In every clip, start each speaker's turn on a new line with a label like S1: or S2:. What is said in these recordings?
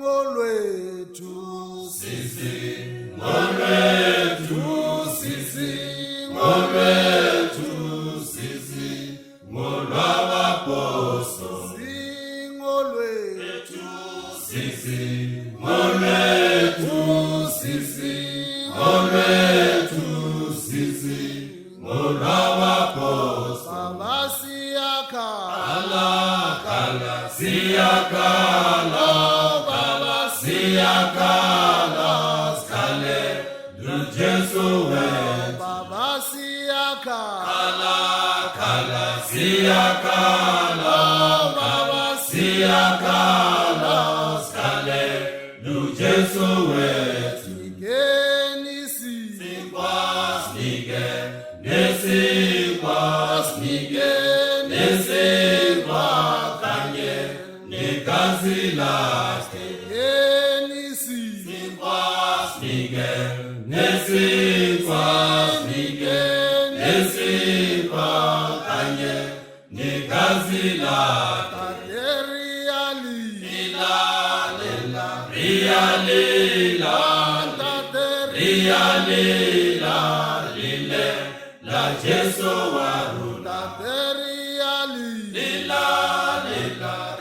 S1: Singolwethu,
S2: Singolwethu, Singolwethu, Singolwabapostoli.
S1: Singolwethu,
S2: Singolwethu, Singolwethu, Singolwabapostoli.
S1: Baba siyakhala,
S2: Kala siyakhala, Baba siyakhala, sikhale luJesu wethu.
S1: Baba siyakhala,
S2: Kala siyakhala, Baba siyakhala, sikhale luJesu wethu.
S1: Ngenisi,
S2: Sinike nesinkwa, sinike nesinkwa kanye negazi lakhe.
S1: ngenisi,
S2: Sinike nesinkwa, sinike nesinkwa kanye negazi lakhe.
S1: Tateriali,
S2: Riyalila, riyalila, lile la Jesu waruna.
S1: Tateriali,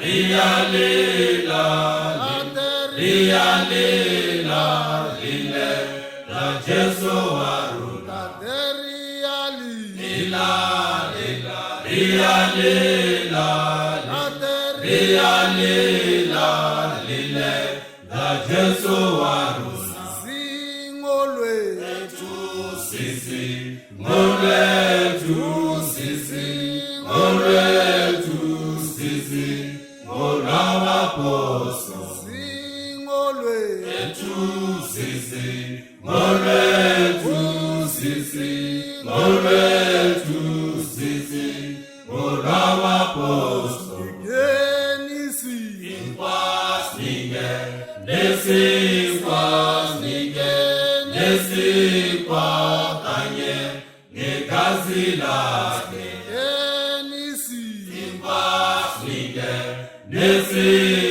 S2: Riyalila, riyalila, lile la Jesu waruna.
S1: Tateriali,
S2: Riyalila, riyalila, lile la Jesu waruna.
S1: Singolwethu,
S2: Singolwethu, Singolwethu, Singolwabapostoli.
S1: Singolwethu,
S2: Singolwethu, Singolwethu, Singolwabapostoli.
S1: ngenisi,
S2: Sinike nesinkwa, sinike nesinkwa kanye negazi lakhe.
S1: ngenisi,
S2: Sinike nesinkwa.